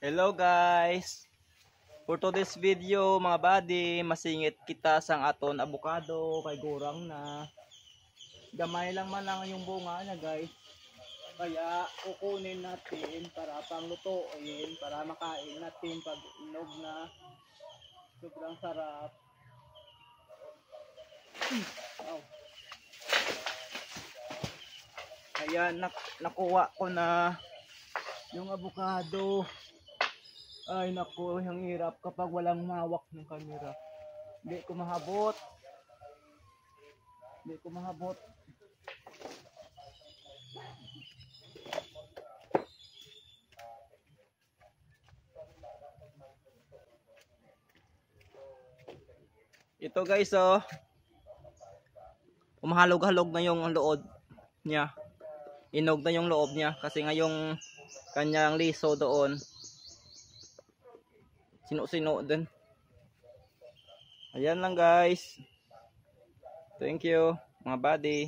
Hello guys, for today's video mga buddy, masingit kita sang aton avocado kay gurang na gamay lang man lang yung bunga niya guys, kaya kukunin natin para panglutuin para makain natin pag inog na. Sobrang sarap. Oh. Ayan, nakuha ko na yung avocado. Ay naku, ang hirap kapag walang mawak ng camera. Hindi ko mahabot. Ito guys, oh. Umahalog-halog na yung loob niya. Inog na yung loob niya kasi nga yung kanyang liso doon. Sino-sino din. Ayan lang guys. Thank you mga buddy.